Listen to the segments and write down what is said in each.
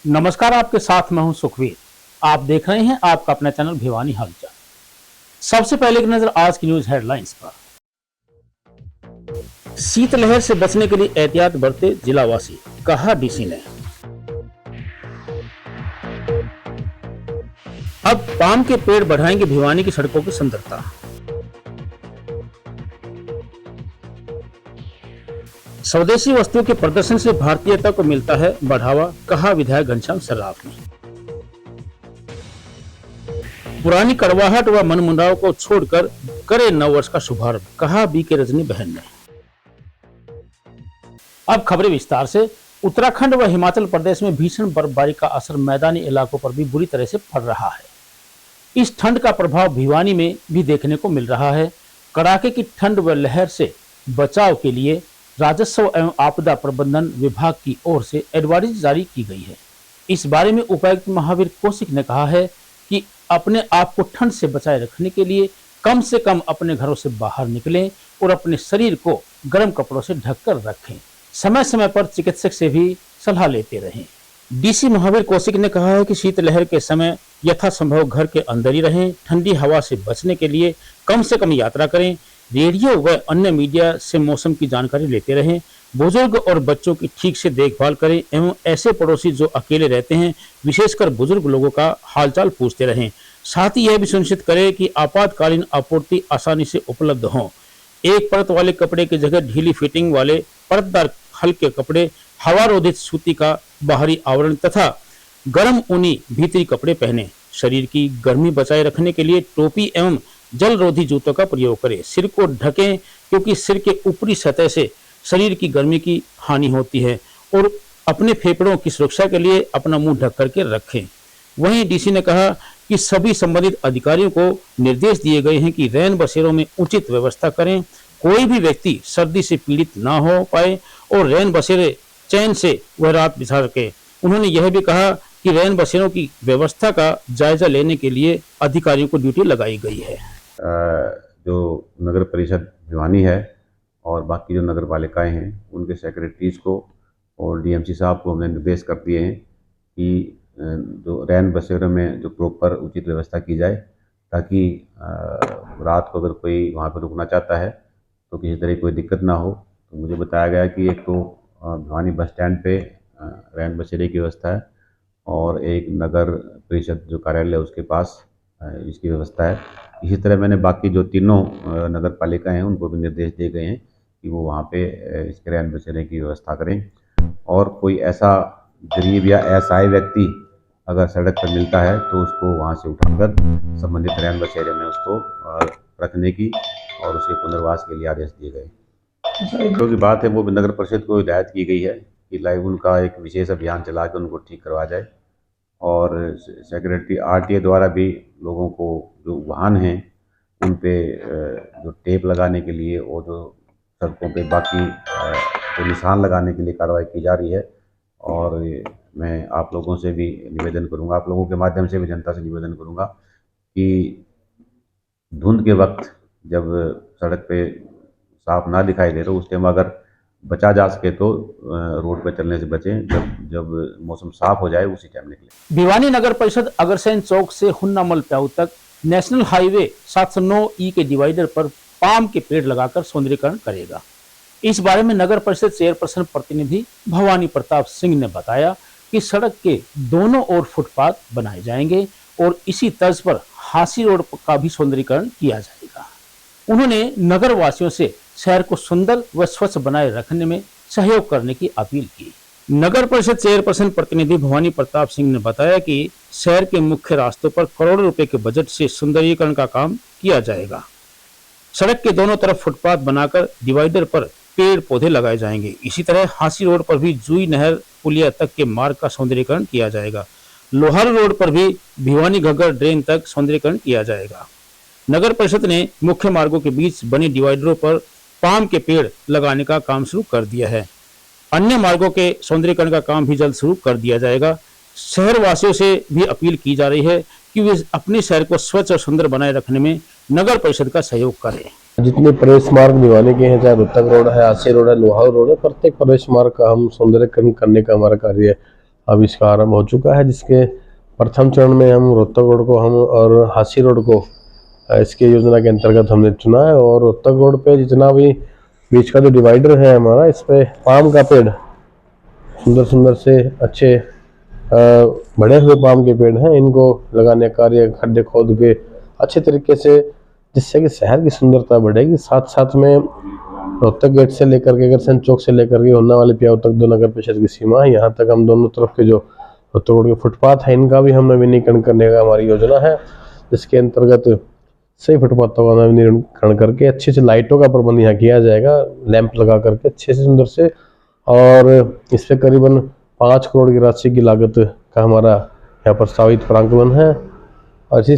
नमस्कार, आपके साथ मैं हूं सुखवीर। आप देख रहे हैं आपका अपना चैनल भिवानी हलचल। सबसे पहले एक नजर आज की न्यूज हेडलाइंस पर। शीतलहर से बचने के लिए एहतियात बरते जिलावासी, कहा डीसी ने। अब पाम के पेड़ बढ़ाएंगे भिवानी की सड़कों की सुंदरता। स्वदेशी वस्तुओं के प्रदर्शन से भारतीयता को मिलता है बढ़ावा, कहा विधायक घनश्याम सर्राफ ने। पुरानी कड़वाहट व मनमुटाव को छोड़कर करे नववर्ष का शुभारंभ, कहा बीके रजनी बहन ने। अब खबरें विस्तार से। उत्तराखंड व हिमाचल प्रदेश में भीषण बर्फबारी का असर मैदानी इलाकों पर भी बुरी तरह से पड़ रहा है। इस ठंड का प्रभाव भिवानी में भी देखने को मिल रहा है। कड़ाके की ठंड व लहर से बचाव के लिए राजस्व एवं आपदा प्रबंधन विभाग की ओर से एडवाइजरी जारी की गई है। इस बारे में उपायुक्त महावीर कौशिक ने कहा है कि अपने आप को ठंड से बचाए रखने के लिए कम से कम अपने घरों से बाहर निकलें और अपने शरीर को गर्म कपड़ों से ढककर रखें। समय समय पर चिकित्सक से भी सलाह लेते रहें। डीसी महावीर कौशिक ने कहा है कि शीतलहर के समय यथासंभव घर के अंदर ही रहें। ठंडी हवा से बचने के लिए कम से कम यात्रा करें। रेडियो व अन्य मीडिया से मौसम की जानकारी लेते रहें। बुजुर्ग और बच्चों की ठीक से देखभाल करें एवं ऐसे पड़ोसी जो अकेले रहते हैं, विशेषकर बुजुर्ग लोगों का हालचाल पूछते रहें। साथ ही यह भी सुनिश्चित करें कि आपातकालीन आपूर्ति आसानी से उपलब्ध हो। एक परत वाले कपड़े की जगह ढीली फिटिंग वाले परतदार हल्के कपड़े, हवारोधित सूती का बाहरी आवरण तथा गर्म ऊनी भीतरी कपड़े पहने। शरीर की गर्मी बचाए रखने के लिए टोपी एवं जल रोधी जूतों का प्रयोग करें। सिर को ढकें क्योंकि सिर के ऊपरी सतह से शरीर की गर्मी की हानि होती है और अपने फेफड़ों की सुरक्षा के लिए अपना मुंह ढक करके रखें। वहीं डीसी ने कहा कि सभी संबंधित अधिकारियों को निर्देश दिए गए हैं कि रैन बसेरों में उचित व्यवस्था करें। कोई भी व्यक्ति सर्दी से पीड़ित ना हो पाए और रैन बसेरे चैन से वह रात बिता सके। उन्होंने यह भी कहा कि रैन बसेरों की व्यवस्था का जायजा लेने के लिए अधिकारियों को ड्यूटी लगाई गई है। जो नगर परिषद भिवानी है और बाकी जो नगर पालिकाएँ हैं उनके सेक्रेटरीज को और डीएमसी साहब को हमने निर्देश कर दिए हैं कि जो रैन बसेरों में जो प्रॉपर उचित व्यवस्था की जाए, ताकि रात को अगर कोई वहाँ पर रुकना चाहता है तो किसी तरह की कोई दिक्कत ना हो। तो मुझे बताया गया कि एक तो भिवानी बस स्टैंड पे रैन बसेरे की व्यवस्था है और एक नगर परिषद जो कार्यालय है उसके पास इसकी व्यवस्था है। इसी तरह मैंने बाकी जो तीनों नगर पालिका हैं उनको भी निर्देश दिए गए हैं कि वो वहाँ पे इसके रैन बसेरे की व्यवस्था करें और कोई ऐसा गरीब या असहाय व्यक्ति अगर सड़क पर मिलता है तो उसको वहाँ से उठाकर संबंधित रैन बसेरे में उसको रखने की और उसके पुनर्वास के लिए आदेश दिए गए। जो की बात है वो नगर परिषद को हिदायत की गई है कि लाइव उनका एक विशेष अभियान चला के उनको ठीक करवा जाए और सेक्रेटरी आरटीए द्वारा भी लोगों को जो वाहन हैं उन पे जो टेप लगाने के लिए और जो सड़कों पे बाकी जो निशान लगाने के लिए कार्रवाई की जा रही है। और मैं आप लोगों से भी निवेदन करूंगा, आप लोगों के माध्यम से भी जनता से निवेदन करूंगा कि धुंध के वक्त जब सड़क पे साफ ना दिखाई दे तो उस टाइम अगर बचा जा सके तो रोड पर चलने से बचें। जब मौसम साफ हो जाए उसी टाइम निकले। भिवानी नगर परिषद अग्रसेन चौक से हुन्नामल प्याऊ तक नेशनल हाईवे 709E के डिवाइडर पर पाम के पेड़ लगाकर सौंदर्यीकरण करेगा। इस बारे में नगर परिषद चेयरपर्सन प्रतिनिधि भवानी प्रताप सिंह ने बताया कि सड़क के दोनों ओर फुटपाथ बनाए जाएंगे और इसी तर्ज पर हासी रोड का भी सौंदर्यीकरण किया जाएगा। उन्होंने नगर वासियों से शहर को सुंदर व स्वच्छ बनाए रखने में सहयोग करने की अपील की। नगर परिषद चेयरपर्सन प्रतिनिधि भवानी प्रताप सिंह ने बताया कि शहर के मुख्य रास्तों पर करोड़ों रुपए के बजट से सुंदरीकरण का काम किया जाएगा। सड़क के दोनों तरफ फुटपाथ बनाकर डिवाइडर पर पेड़ पौधे लगाए जाएंगे। इसी तरह हांसी रोड पर भी जुई नहर पुलिया तक के मार्ग का सौंदर्यीकरण किया जाएगा। लोहार रोड पर भी भिवानी घग्गर ड्रेन तक सौंदर्यीकरण किया जाएगा। नगर परिषद ने मुख्य मार्गों के बीच बने डिवाइडरों पर पाम के पेड़ लगाने का काम शुरू कर दिया है। अन्य मार्गों के सौंदर्यीकरण का काम भी जल्द शुरू कर दिया जाएगा। शहर वासियों से भी अपील की जा रही है कि वे अपने शहर को स्वच्छ और सुंदर बनाए रखने में नगर परिषद का सहयोग करें। जितने प्रवेश मार्ग भिवानी के हैं, चाहे रोहतक रोड है, आसी रोड है, लोहार रोड है, प्रत्येक प्रवेश मार्ग का हम सौंदर्यीकरण करने का हमारा कार्य है। अब इसका आरंभ हो चुका है, जिसके प्रथम चरण में हम रोहतक रोड को हम और हांसी रोड को इसके योजना के अंतर्गत हमने चुना है। और रोहतक रोड पे जितना भी बीच का जो डिवाइडर है हमारा, इस पे पाम का पेड़, सुंदर सुंदर से अच्छे बड़े हुए पाम के पेड़ हैं, इनको लगाने का कार्य खड्डे खोद के अच्छे तरीके से, जिससे कि शहर की सुंदरता बढ़ेगी। साथ साथ में रोहतक गेट से लेकर के अग्रसेन चौक से लेकर के होन्ना वाली प्याऊ तक जो नगर परिषद की सीमा है, यहाँ तक हम दोनों तरफ के जो रोहतक रोड के फुटपाथ है, इनका भी हम नवीनीकरण करने का हमारी योजना है, जिसके अंतर्गत सही फुटपाथों का नवीनीकरण करके अच्छे से लाइटों का प्रबंध यहाँ किया जाएगा, लैंप लगा करके अच्छे से सुंदर से। और इस पे करीबन 5 करोड़ की राशि की लागत का हमारा यहाँ प्रस्तावित प्रांगण है। और इसी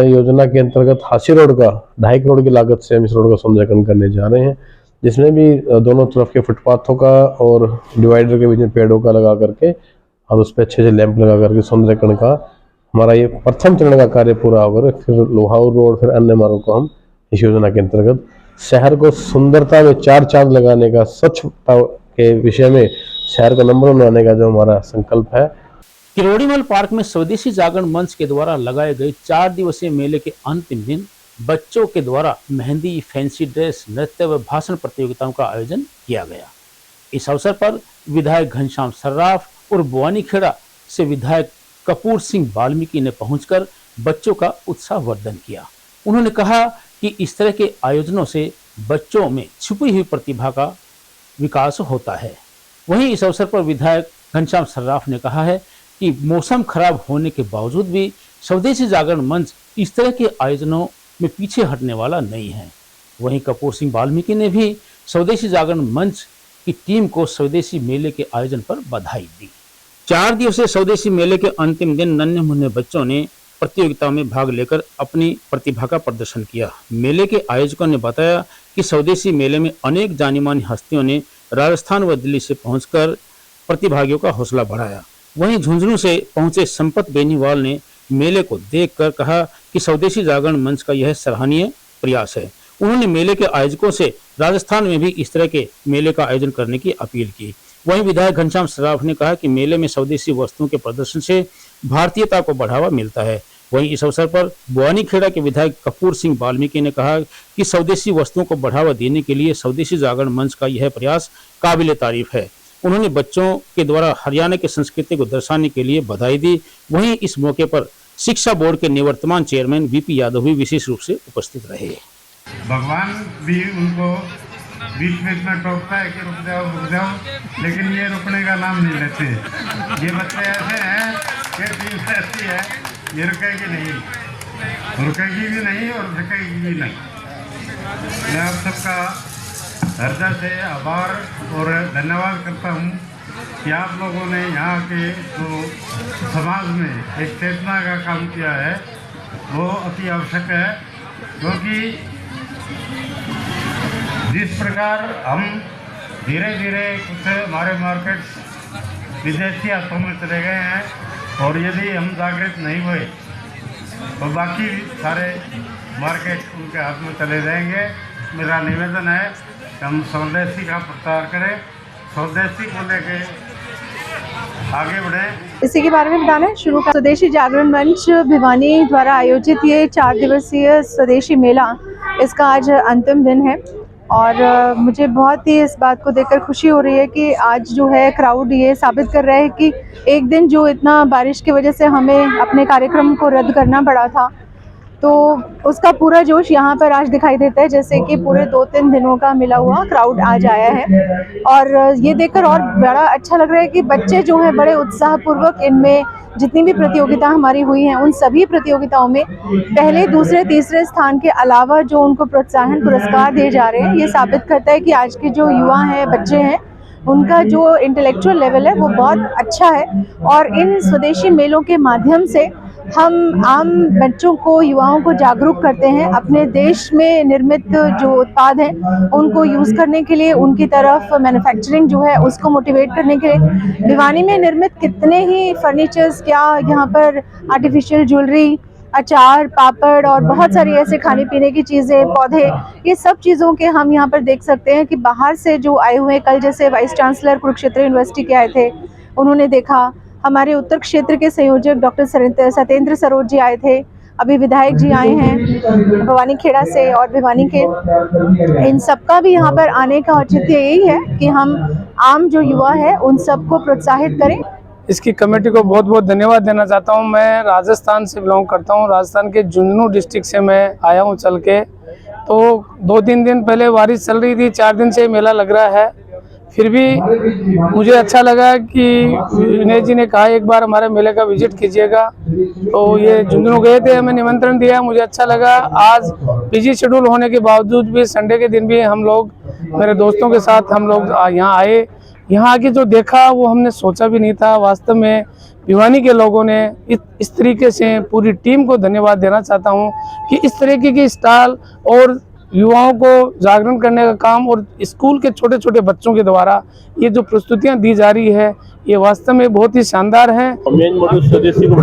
योजना के अंतर्गत हांसी रोड का 2.5 करोड़ की लागत से हम इस रोड का सौंदर्यीकरण करने जा रहे हैं, जिसमें भी दोनों तरफ के फुटपाथों का और डिवाइडर के बीच में पेड़ों का लगा करके और उस पर अच्छे से लैंप लगा करके सौंदर्यीकरण का हमारा ये प्रथम चरण का कार्य पूरा होकर फिर लोहाऊ रोड, फिर अन्य मार्गों को हम इस योजना के अंतर्गत शहर को सुंदरता में 4 चांद लगाने का, स्वच्छता के विषय में शहर को नंबर बनाने का जो हमारा संकल्प है। किरोड़ीमल पार्क में स्वदेशी जागरण मंच के द्वारा लगाए गए 4 दिवसीय मेले के अंतिम दिन बच्चों के द्वारा मेहंदी, फैंसी ड्रेस, नृत्य व भाषण प्रतियोगिताओं का आयोजन किया गया। इस अवसर पर विधायक घनश्याम सर्राफ और बुआनीखेड़ा से विधायक कपूर सिंह वाल्मीकि ने पहुंचकर बच्चों का उत्साहवर्धन किया। उन्होंने कहा कि इस तरह के आयोजनों से बच्चों में छुपी हुई प्रतिभा का विकास होता है। वहीं इस अवसर पर विधायक घनश्याम सर्राफ ने कहा है कि मौसम खराब होने के बावजूद भी स्वदेशी जागरण मंच इस तरह के आयोजनों में पीछे हटने वाला नहीं है। वहीं कपूर सिंह वाल्मीकि ने भी स्वदेशी जागरण मंच की टीम को स्वदेशी मेले के आयोजन पर बधाई दी। 4 दिवसीय स्वदेशी मेले के अंतिम दिन नन्हे मुन्ने बच्चों ने प्रतियोगिता में भाग लेकर अपनी प्रतिभा का प्रदर्शन किया। मेले के आयोजकों ने बताया कि स्वदेशी मेले में अनेक जानी मानी हस्तियों ने राजस्थान व दिल्ली से पहुंचकर प्रतिभागियों का हौसला बढ़ाया। वहीं झुंझुनू से पहुंचे संपत बेनीवाल ने मेले को देखकर कहा कि स्वदेशी जागरण मंच का यह सराहनीय प्रयास है। उन्होंने मेले के आयोजकों से राजस्थान में भी इस तरह के मेले का आयोजन करने की अपील की। वहीं विधायक घनश्याम सर्राफ ने कहा कि मेले में स्वदेशी वस्तुओं के प्रदर्शन से भारतीयता को बढ़ावा मिलता है। वहीं इस अवसर पर बुआनीखेड़ा के विधायक कपूर सिंह वाल्मीकि ने कहा कि स्वदेशी वस्तुओं को बढ़ावा देने के लिए स्वदेशी जागरण मंच का यह प्रयास काबिल तारीफ है। उन्होंने बच्चों के द्वारा हरियाणा की संस्कृति को दर्शाने के लिए बधाई दी। वहीं इस मौके पर शिक्षा बोर्ड के निवर्तमान चेयरमैन वीपी यादव भी विशेष रूप से उपस्थित रहे। भगवान भी उनको बीच में टोकता है कि रुक जाओ, लेकिन ये रुकने का नाम नहीं लेते। ये बच्चे ऐसे हैं, ये टीम ऐसी है, ये रुकेगी भी नहीं और रुकेगी भी नहीं। मैं आप सबका हृदय से आभार और धन्यवाद करता हूँ कि आप लोगों ने यहाँ के जो समाज में एक चेतना का काम किया है वो अति आवश्यक है, क्योंकि जिस प्रकार हम धीरे धीरे कुछ हमारे मार्केट्स विदेशी हाथों में चले गए हैं और यदि हम जागृत नहीं हुए तो बाकी सारे मार्केट उनके हाथ में चले जाएंगे। मेरा निवेदन है कि हम स्वदेशी का प्रचार करें, स्वदेशी को लेके आगे बढ़ें। इसी के बारे में बताना है शुरू का स्वदेशी जागरण मंच भिवानी द्वारा आयोजित ये 4 दिवसीय स्वदेशी मेला, इसका आज अंतिम दिन है और मुझे बहुत ही इस बात को देखकर खुशी हो रही है कि आज जो है क्राउड ये साबित कर रहा है कि एक दिन जो इतना बारिश की वजह से हमें अपने कार्यक्रम को रद्द करना पड़ा था, तो उसका पूरा जोश यहाँ पर आज दिखाई देता है। जैसे कि पूरे 2-3 दिनों का मिला हुआ क्राउड आज आया है और ये देखकर और बड़ा अच्छा लग रहा है कि बच्चे जो हैं बड़े उत्साहपूर्वक इनमें जितनी भी प्रतियोगिता हमारी हुई हैं उन सभी प्रतियोगिताओं में पहले, दूसरे, तीसरे स्थान के अलावा जो उनको प्रोत्साहन पुरस्कार दिए जा रहे हैं, ये साबित करता है कि आज के जो युवा हैं, बच्चे हैं, उनका जो इंटेलेक्चुअल लेवल है वो बहुत अच्छा है। और इन स्वदेशी मेलों के माध्यम से हम आम बच्चों को, युवाओं को जागरूक करते हैं अपने देश में निर्मित जो उत्पाद हैं उनको यूज़ करने के लिए, उनकी तरफ मैन्युफैक्चरिंग जो है उसको मोटिवेट करने के लिए। भिवानी में निर्मित कितने ही फर्नीचर्स, क्या यहाँ पर आर्टिफिशियल ज्वेलरी, अचार, पापड़ और बहुत सारी ऐसे खाने पीने की चीज़ें, पौधे, ये सब चीज़ों के हम यहाँ पर देख सकते हैं कि बाहर से जो आए हुए, कल जैसे वाइस चांसलर कुरुक्षेत्र यूनिवर्सिटी के आए थे, उन्होंने देखा। हमारे उत्तर क्षेत्र के संयोजक डॉक्टर सत्येंद्र सरोज जी आए थे, अभी विधायक जी आए हैं भवानी खेड़ा से और भिवानी के। इन सबका भी यहाँ पर आने का औचित्य यही है कि हम आम जो युवा है उन सबको प्रोत्साहित करें। इसकी कमेटी को बहुत बहुत धन्यवाद देना चाहता हूँ। मैं राजस्थान से बिलोंग करता हूँ, राजस्थान के झुंझुनू डिस्ट्रिक्ट से मैं आया हूँ चल के। तो 2-3 दिन पहले बारिश चल रही थी, 4 दिन से मेला लग रहा है। फिर भी मुझे अच्छा लगा कि विनय जी ने कहा एक बार हमारे मेले का विजिट कीजिएगा, तो ये झुंझुनू गए थे, हमें निमंत्रण दिया, मुझे अच्छा लगा। आज बिजी शेड्यूल होने के बावजूद भी संडे के दिन भी हम लोग मेरे दोस्तों के साथ हम लोग यहाँ आए। यहाँ आके जो देखा वो हमने सोचा भी नहीं था। वास्तव में भिवानी के लोगों ने इस तरीके से पूरी टीम को धन्यवाद देना चाहता हूँ कि इस तरीके की स्टॉल और युवाओं को जागरण करने का काम और स्कूल के छोटे छोटे बच्चों के द्वारा ये जो प्रस्तुतियाँ दी जा रही है ये वास्तव में बहुत ही शानदार है। मेन मॉड्यूल स्वदेशी को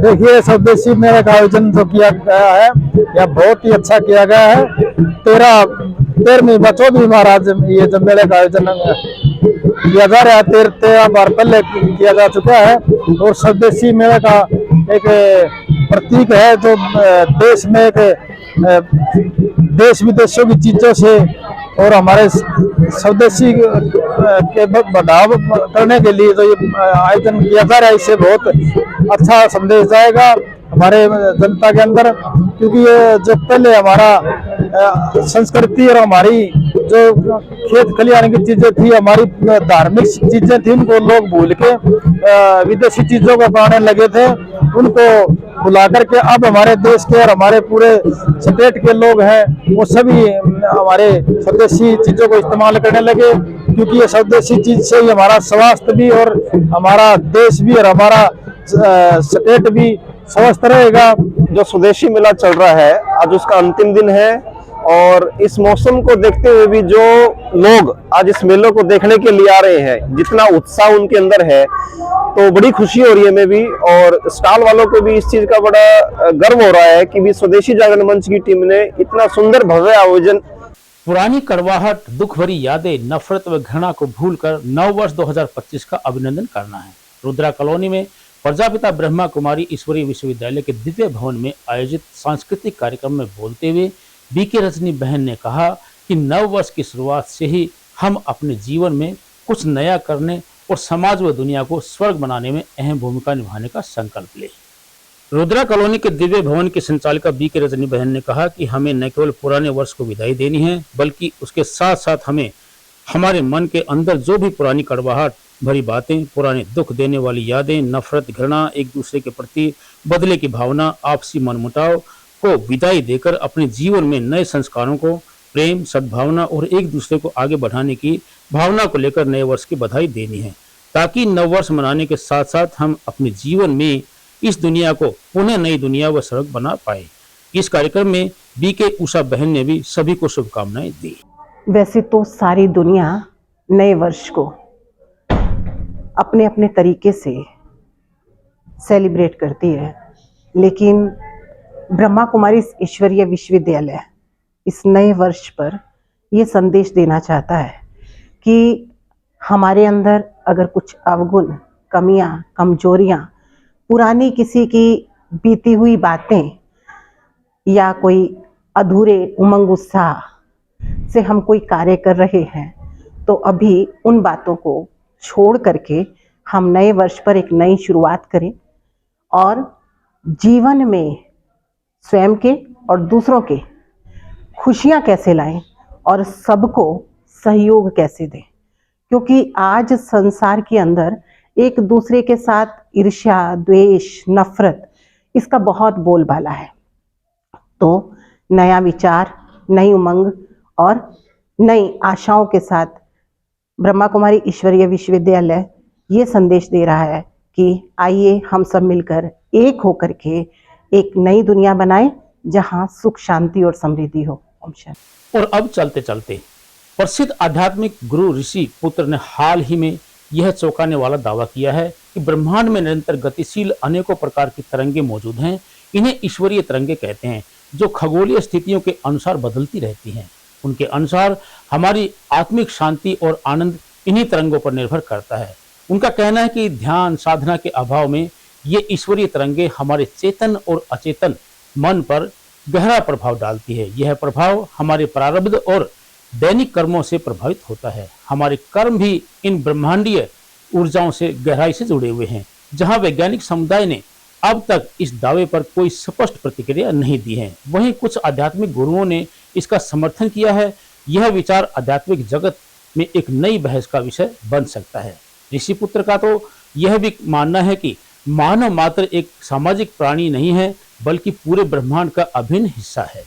देखिए, स्वदेशी मेले का आयोजन जो किया गया है यह बहुत ही अच्छा किया गया है। 13वीं बचौधरी महाराज ये जो मेले का आयोजन किया जा रहा है 13 बार पहले किया जा चुका है और स्वदेशी मेले का एक प्रतीक है जो देश में एक देश विदेशों की चीजों से और हमारे स्वदेशी के बढ़ावा करने के लिए जो ये आयोजन किया जा रहा है इससे बहुत अच्छा संदेश जाएगा हमारे जनता के अंदर, क्योंकि ये जो पहले हमारा संस्कृति और हमारी जो खेत खलियान की चीजें थी, हमारी धार्मिक चीजें थी, उनको लोग भूल के विदेशी चीजों को अपनाने लगे थे। उनको बुला करके अब हमारे देश के और हमारे पूरे स्टेट के लोग हैं वो सभी हमारे स्वदेशी चीजों को इस्तेमाल करने लगे, क्योंकि ये स्वदेशी चीज से ही हमारा स्वास्थ्य भी और हमारा देश भी और हमारा स्टेट भी स्वस्थ रहेगा। जो स्वदेशी मेला चल रहा है आज उसका अंतिम दिन है और इस मौसम को देखते हुए भी जो लोग आज इस मेले को देखने के लिए आ रहे हैं, जितना उत्साह उनके अंदर है, तो बड़ी खुशी हो रही है। मैं भी और स्टॉल वालों को भी इस चीज का बड़ा गर्व हो रहा है कि भी स्वदेशी जागरण मंच की टीम ने इतना सुंदर भव्य आयोजन। पुरानी कड़वाहट, दुख भरी यादें, नफरत व घृणा को भूलकर नव वर्ष 2025 का अभिनंदन करना है। रुद्रा कॉलोनी में प्रजापिता ब्रह्मा कुमारी ईश्वरीय विश्वविद्यालय के दिव्य भवन में आयोजित सांस्कृतिक कार्यक्रम में बोलते हुए बीके रजनी बहन ने कहा कि नव वर्ष की शुरुआत से ही हम अपने जीवन में कुछ नया करने और समाज व दुनिया को स्वर्ग बनाने में अहम भूमिका निभाने का संकल्प लें। रुद्रा कॉलोनी के दिव्य भवन की संचालिका बीके रजनी बहन ने कहा कि हमें न केवल पुराने वर्ष को विदाई देनी है, बल्कि उसके साथ साथ हमें हमारे मन के अंदर जो भी पुरानी कड़वाहट भरी बातें, पुराने दुख देने वाली यादें, नफरत, घृणा, एक दूसरे के प्रति बदले की भावना, आपसी मनमुटाव को विदाई देकर अपने जीवन में नए संस्कारों को, प्रेम, सद्भावना और एक दूसरे को आगे बढ़ाने की भावना को लेकर नए वर्ष की बधाई देनी है, ताकि नव वर्ष मनाने के साथ साथ हम अपने जीवन में इस दुनिया को पुनः नई दुनिया व सड़क बना पाए। इस कार्यक्रम में बीके उषा बहन ने भी सभी को शुभकामनाएं दी। वैसे तो सारी दुनिया नए वर्ष को अपने अपने तरीके से सेलिब्रेट करती है, लेकिन ब्रह्मा कुमारी ईश्वरीय विश्वविद्यालय इस नए वर्ष पर यह संदेश देना चाहता है कि हमारे अंदर अगर कुछ अवगुण, कमियां, कमजोरियां, पुरानी किसी की बीती हुई बातें या कोई अधूरे उमंग उत्साह से हम कोई कार्य कर रहे हैं, तो अभी उन बातों को छोड़ करके हम नए वर्ष पर एक नई शुरुआत करें और जीवन में स्वयं के और दूसरों के खुशियां कैसे लाएं और सबको सहयोग कैसे दें, क्योंकि आज संसार के अंदर एक दूसरे के साथ ईर्ष्या, द्वेष, नफरत इसका बहुत बोलबाला है। तो नया विचार, नई उमंग और नई आशाओं के साथ ब्रह्मा कुमारी ईश्वरीय विश्वविद्यालय ये संदेश दे रहा है कि आइए हम सब मिलकर एक होकर के एक नई दुनिया बनाएं जहां सुख, शांति और समृद्धि हो। ओम शांति। और अब चलते चलते प्रसिद्ध आध्यात्मिक गुरु ऋषि पुत्र ने हाल ही में यह चौंकाने वाला दावा किया है कि ब्रह्मांड में निरंतर गतिशील अनेकों प्रकार की तरंगे मौजूद हैं। इन्हें ईश्वरीय तरंगे कहते हैं, जो खगोलीय स्थितियों के अनुसार बदलती रहती हैं। उनके अनुसार हमारी आत्मिक शांति और आनंद इन्हीं तिरंगों पर निर्भर करता है। उनका कहना है कि ध्यान साधना के अभाव में ये ईश्वरीय तिरंगे हमारे चेतन और अचेतन मन पर गहरा प्रभाव डालती है। यह प्रभाव हमारे प्रारब्ध और दैनिक कर्मों से प्रभावित होता है। हमारे कर्म भी इन ब्रह्मांडीय ऊर्जाओं से गहराई से जुड़े हुए हैं। जहां वैज्ञानिक समुदाय ने अब तक इस दावे पर कोई स्पष्ट प्रतिक्रिया नहीं दी है, वहीं कुछ आध्यात्मिक गुरुओं ने इसका समर्थन किया है। यह विचार आध्यात्मिक जगत में एक नई बहस का विषय बन सकता है। ऋषिपुत्र का तो यह भी मानना है कि मानव मात्र एक सामाजिक प्राणी नहीं है, बल्कि पूरे ब्रह्मांड का अभिन्न हिस्सा है।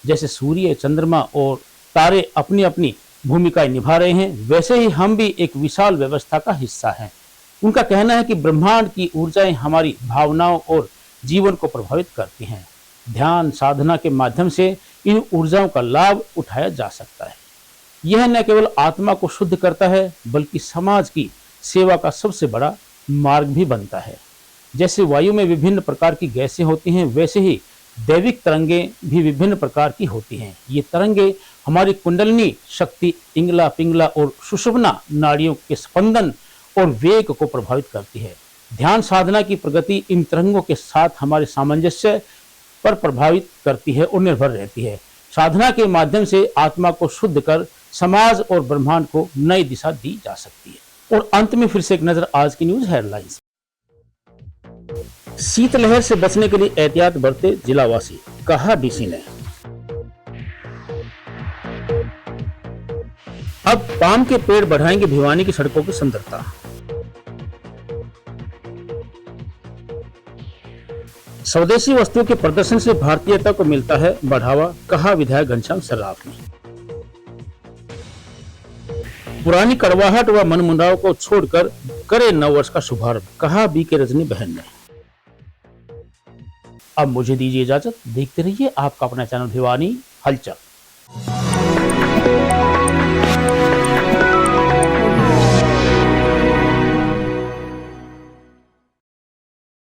जैसे सूर्य, चंद्रमा और तारे अपनी अपनी भूमिकाएं निभा रहे हैं, वैसे ही हम भी एक विशाल व्यवस्था का हिस्सा हैं। उनका कहना है कि ब्रह्मांड की ऊर्जाएं हमारी भावनाओं और जीवन को प्रभावित करती हैं। ध्यान साधना के माध्यम से इन ऊर्जाओं का लाभ उठाया जा सकता है। यह न केवल आत्मा को शुद्ध करता है, बल्कि समाज की सेवा का सबसे बड़ा मार्ग भी बनता है। जैसे वायु में विभिन्न प्रकार की गैसें होती हैं, वैसे ही दैविक तरंगे भी विभिन्न प्रकार की होती हैं। ये तरंगे हमारी कुंडलिनी शक्ति, इंगला, पिंगला और सुषुम्ना नाड़ियों के स्पंदन और वेग को प्रभावित करती है। ध्यान साधना की प्रगति इन तरंगों के साथ हमारे सामंजस्य पर प्रभावित करती है और निर्भर रहती है। साधना के माध्यम से आत्मा को शुद्ध कर समाज और ब्रह्मांड को नई दिशा दी जा सकती है। और अंत में फिर से एक नजर आज की न्यूज हेडलाइंस। शीतलहर से बचने के लिए एहतियात बरते जिलावासी, कहा डीसी ने। अब पाम के पेड़ बढ़ाएंगे भिवानी की सड़कों की सुंदरता। स्वदेशी वस्तुओं के प्रदर्शन से भारतीयता को मिलता है बढ़ावा, कहा विधायक घनश्याम सर्राफ ने। पुरानी कड़वाहट व मनमुटाव को छोड़कर करे नववर्ष का शुभारंभ, कहा बीके रजनी बहन ने। अब मुझे दीजिए इजाजत, देखते रहिए आपका अपना चैनल भिवानी हलचल।